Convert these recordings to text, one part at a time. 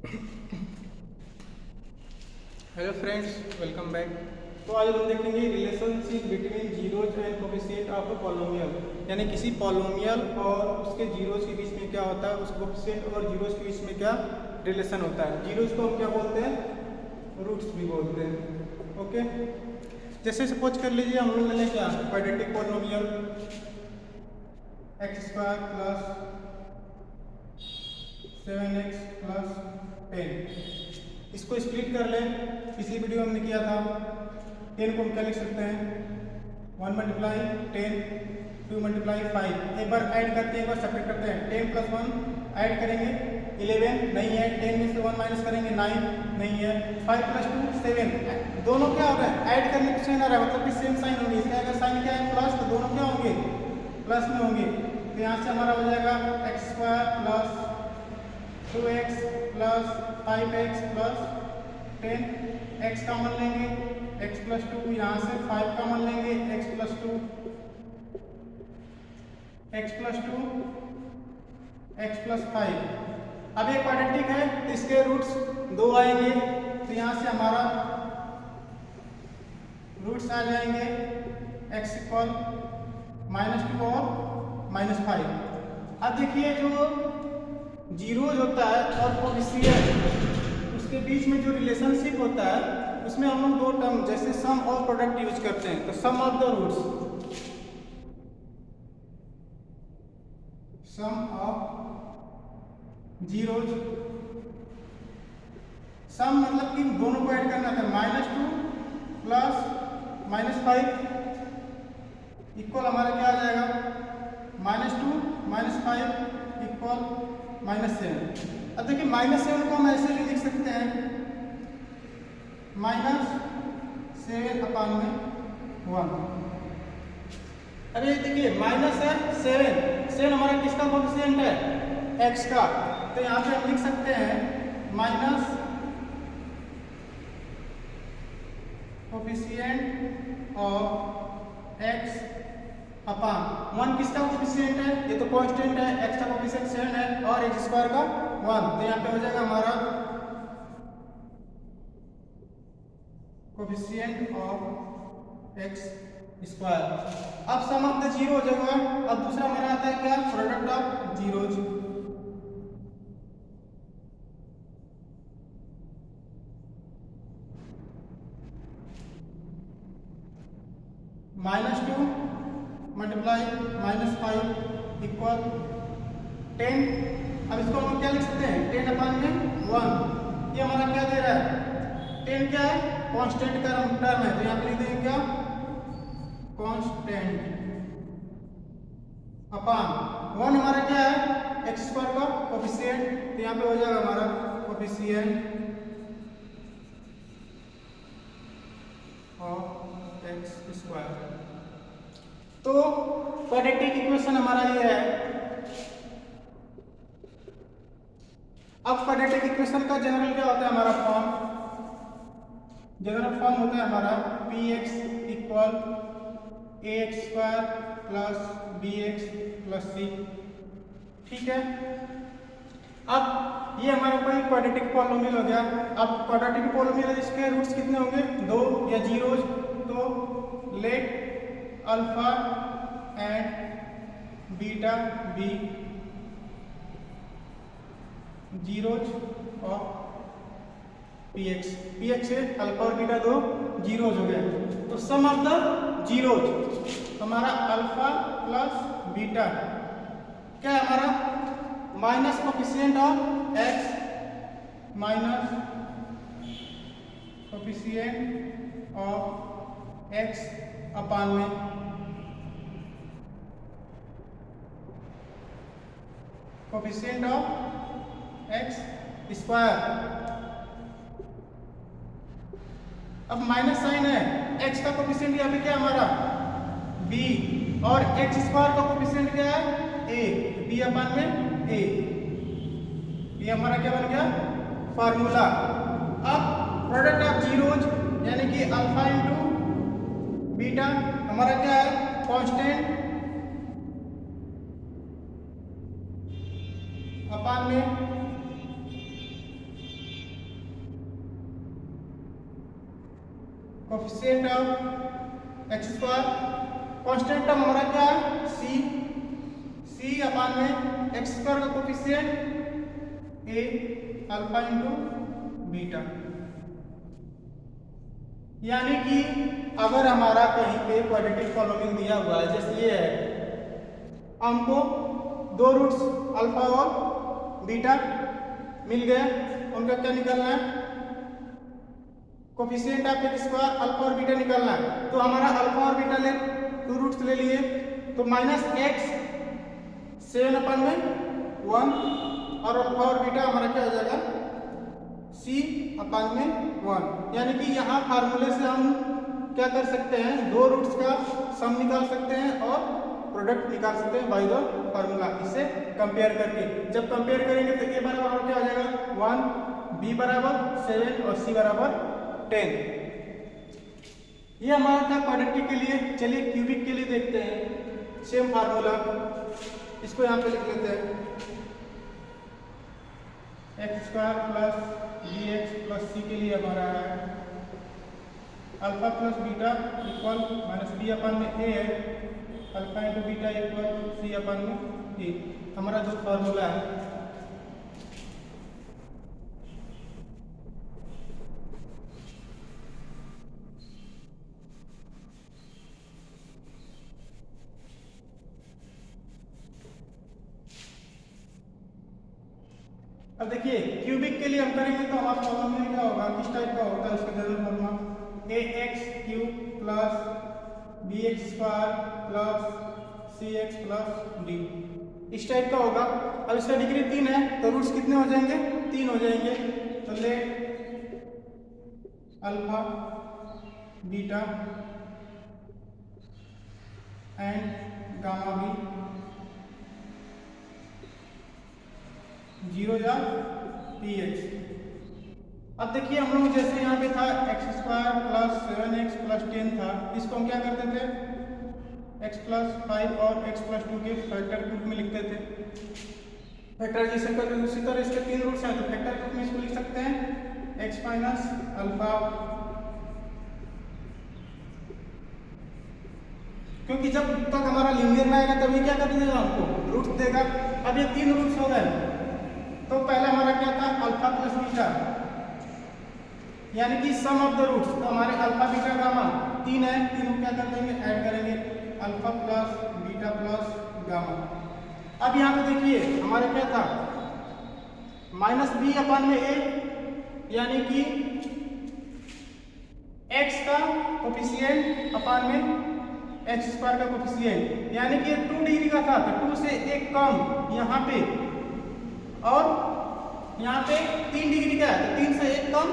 Hello friends, welcome back. तो आज हम देखेंगे relationship between zeros and coefficient of a polynomial, यानी किसी पॉलिनोमियल और उसके जीरोज के बीच में क्या होता है, उस कोफिशिएंट और जीरोज के बीच में क्या रिलेशन होता है। जीरोज को हम क्या बोलते हैं, रूट्स भी बोलते हैं। ओके, जैसे सपोज कर लीजिए हम लोग ले लें क्या quadratic polynomial x² plus 7x plus 10। इसको स्प्लिट कर लें, पिछली वीडियो हमने किया था। 10 को हम क्या लिख सकते हैं, 1 मल्टीप्लाई 10, 2 मल्टीप्लाई 5। एक बार ऐड करते हैं, एक बार सब्ट्रैक्ट करते हैं। 10 प्लस 1 ऐड करेंगे 11 नहीं है, 10 में से 1 माइनस करेंगे 9 नहीं है, 5 प्लस 2 7। दोनों क्या हो रहा है, ऐड करने का साइन आ रहा है, मतलब कि सेम साइन होंगे। इसका अगर साइन क्या है प्लस, तो दोनों क्या होंगे प्लस में होंगे। तो यहाँ से हमारा हो जाएगा x² plus 2x plus 5x plus 10। x common लेंगे, x प्लस 2, यहाँ से 5 कॉमन लेंगे, x plus 2, x plus 2, x plus 5। अब ये क्वाड्रेटिक है तो इसके रूट्स 2 आएंगे, तो यहाँ से हमारा रूट्स आ जाएंगे x इक्वल -2 और -5। अब देखिए जो जीरोज होता है और कोफिशिएंट, उसके बीच में जो रिलेशनशिप होता है उसमें हम लोग दो टर्म जैसे सम और प्रोडक्ट यूज करते हैं। तो सम of the roots, some of zeros, some मतलब कि दोनों को ऐड करना था। -2 प्लस -5 इक्वल हमारा क्या आ जाएगा, -2 -5 इक्वल -7। अब देखिए -7 को हम ऐसे भी लिख सकते हैं, -7 अपान में 1। अरे देखिए माइनस है 7 हमारा किसका कोफिशिएंट है, x का। तो यहाँ पे हम लिख सकते हैं माइनस कोफिशिएंट ऑफ x अपान 1। किसका कोफिशिएंट है, ये तो कांस्टेंट है, x का कोफिशिएंट 7 है और x² का 1। तो यहाँ पे हो जाएगा हमारा कोफिशिएंट ऑफ x²। अब सम ऑफ द जीरो हो जाएगा। अब दूसरा हमारा आता है क्या, product of zeros. -2 multiply -5 equal 10। अब इसको हम क्या लिख सकते हैं, 10 अपान में 1। ये हमारा क्या दे रहा है, 10 क्या है, कांस्टेंट का टर्म है, तो यहाँ पे लिख देंगे क्या, कांस्टेंट अपान 1 हमारा क्या है, x² का कोफिशिएंट। तो यहाँ पे हो जाएगा हमारा कोफिशिएंट ऑफ x²। तो क्वाड्रेटिक इक्वेशन हमारा ये है। अब क्वाड्रेटिक इक्वेशन का जनरल क्या होता है, हमारा फॉर्म, जनरल फॉर्म होता है हमारा px equal ax² plus bx plus c। ठीक है, अब ये हमारा कोई क्वाड्रेटिक पॉलिनोमियल हो गया। अब क्वाड्रेटिक पॉलिनोमियल इसके रूट्स कितने होंगे, 2 या जीरोज। तो let alpha and beta be zeros of px। px से अल्फा और बीटा दो जीरोज हो गए। तो सम ऑफ द जीरोज हमारा अल्फा प्लस बीटा क्या है, हमारा minus coefficient of x minus coefficient of x upon में कोफिशिएंट ऑफ x²। अब माइनस साइन है, x का कोफिशिएंट यहाँ पे क्या है हमारा b, और x² का कोफिशिएंट क्या है a, b अपान में a। ये हमारा क्या बन गया फार्मूला। अब प्रोडक्ट ऑफ जीरोज यानी कि अल्फा इंटू बीटा हमारा क्या है, कांस्टेंट अपान में coefficient of x square, constant term हमारा क्या है सी अपान में एक्स स्क्वायर का कोफिशिएंट ए अल्फा इंटू बीटा। यानी कि अगर हमारा कहीं पे क्वाड्रेटिक पॉलिनोमियल दिया हुआ है, जैसे ये है, हमको दो रूट्स अल्फा और बीटा मिल गए, उनका क्या निकालना है, coefficient of x square alpha और बीटा निकालना है। तो हमारा अल्फा और बीटा ले टू रूट्स ले लिए, तो माइनस एक्स 7 अपन में 1 और अल्फा और बीटा हमारा क्या हो जाएगा सी अपान में 1। यानी कि यहाँ फार्मूले से हम क्या कर सकते हैं, दो रूट्स का सम निकाल सकते हैं और प्रोडक्ट निकाल सकते हैं बाय द फार्मूला, इसे कंपेयर करके। जब कंपेयर करेंगे तो ए बराबर क्या हो जाएगा 1, बी बराबर 7 और सी बराबर 10। ये हमारा था क्वाड्रेटिक के लिए। चलिए क्यूबिक के लिए देखते हैं सेम फार्मूला, इसको यहाँ पे लिख लेते हैं, X square plus B X plus C के लिए हमारा है alpha plus beta equal minus B upon में ए है, alpha into beta equal C upon में ए। हमारा जो फार्मूला है अब देखिए क्यूबिक के लिए हम करेंगे तो हमारा फॉर्मूला क्या होगा, किस टाइप का होता है उसका general formula, A X cube plus B X square plus C X plus D, इस टाइप का होगा। अब इसका डिग्री 3 है तो रूट्स कितने हो जाएंगे, 3 हो जाएंगे। तो ले अल्फा बीटा एंड गामा भी 0 या पी एक्स। अब देखिए हम लोग जैसे यहाँ पे था x square plus 7x plus 10 था, इसको हम क्या करते थे x प्लस 5 और x प्लस 2 के फैक्टर के रूप में लिखते थे, फैक्टराइजेशन करते थे। उसी तरह इसके 3 रूट्स हैं तो फैक्टर के रूप में इसको लिख सकते हैं x माइनस अल्फा, क्योंकि जब तक हमारा लीनियर में आएगा तभी क्या कर देगा, हमको रूट्स देगा। अब ये 3 रूट्स हो गए तो पहला हमारा क्या था अल्फा प्लस बीटा, यानी कि सम ऑफ द रूट्स। तो हमारे अल्फा बीटा गामा 3 है, तीनों क्या कर देंगे ऐड करेंगे, alpha plus beta plus gamma. अब यहाँ पे देखिए हमारे क्या था माइनस बी अपान में ए, यानी कि x का कोफिशिएंट अपान में एक्स स्क्वायर का कोफिशिएंट, यानी कि 2 डिग्री का था तो 2 से 1 कम यहाँ पे, और यहाँ पे 3 डिग्री का है तो 3 से 1 कम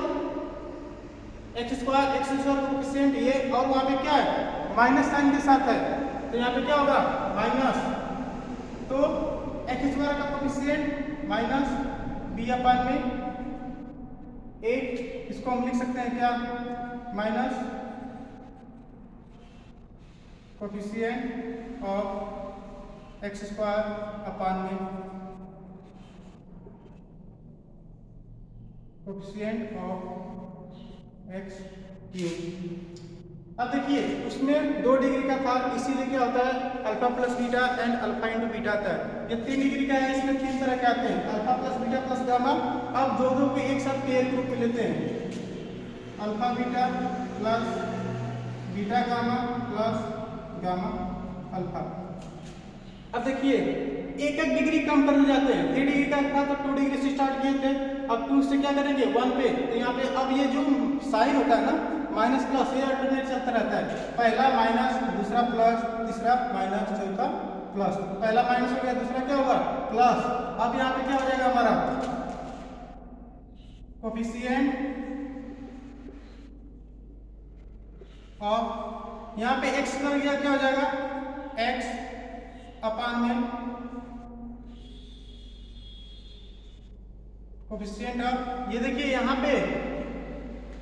एक्स स्क्वायर का कोफिशिएंट ये, और वहाँ पे क्या है माइनस साइन के साथ है तो यहाँ पे क्या होगा माइनस, तो एक्स स्क्वायर का कोफिशिएंट माइनस बी अपान में 8, इसको हम लिख सकते हैं क्या minus coefficient of x square upon में कोफिशिएंट ऑफ एक्स क्यूब। अब देखिए उसमें 2 डिग्री का था, इसीलिए क्या होता है alpha plus beta and alpha into beta आता है। ये 3 डिग्री का है, इसमें 3 तरह के आते हैं alpha plus beta plus gamma. अब दो को एक साथ पेयर ग्रुप में लेते हैं, alpha beta plus beta gamma plus gamma alpha. अब देखिए एक डिग्री कम करने जाते हैं, 3 डिग्री का था तो 2 डिग्री से स्टार्ट किए थे, अब 2 से क्या करेंगे 1 पे, तो यहाँ पे अब ये जो साइन होता है ना माइनस प्लस, ये अल्टरनेट चलता रहता है, पहला माइनस दूसरा प्लस तीसरा माइनस चौथा प्लस, पहला माइनस हो गया दूसरा क्या होगा प्लस। अब यहाँ पे क्या हो जाएगा हमारा कोफिशिएंट ऑफ, यहाँ पे x कर गया क्या हो जाएगा x अपान में कोफिशिएंट ऑफ, ये देखिए यहाँ पे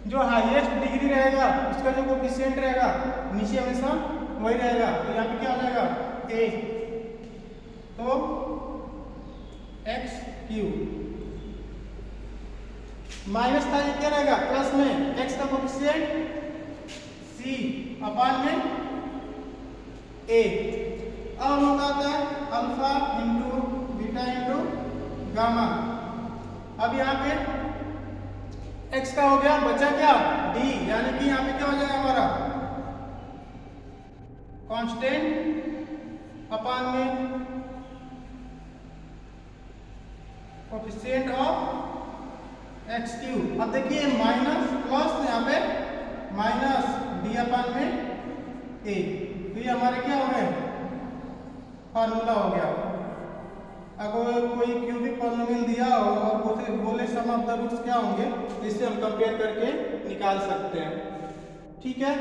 जो हाईएस्ट डिग्री रहेगा उसका जो कोफिशिएंट रहेगा नीचे हमेशा वही रहेगा, तो यहाँ पे क्या हो जाएगा a, तो x क्यूब माइनस था ये क्या रहेगा प्लस में x का कोफिशिएंट सी अपान में ए। अब हम आता है alpha into beta into gamma. अब यहाँ पे x का हो गया, बचा क्या d, यानी कि यहाँ पे क्या हो जाएगा हमारा कांस्टेंट अपान में कोएफिशिएंट ऑफ एक्स क्यूब। अब देखिए माइनस प्लस यहाँ पे माइनस डी अपान में ए, तो ये हमारे क्या हो गए फार्मूला हो गया। अगर कोई क्यूबिक पॉलिनोमियल दिया हो और बोले सम ऑफ द रूट्स क्या होंगे, इससे हम कंपेयर करके निकाल सकते हैं। ठीक है।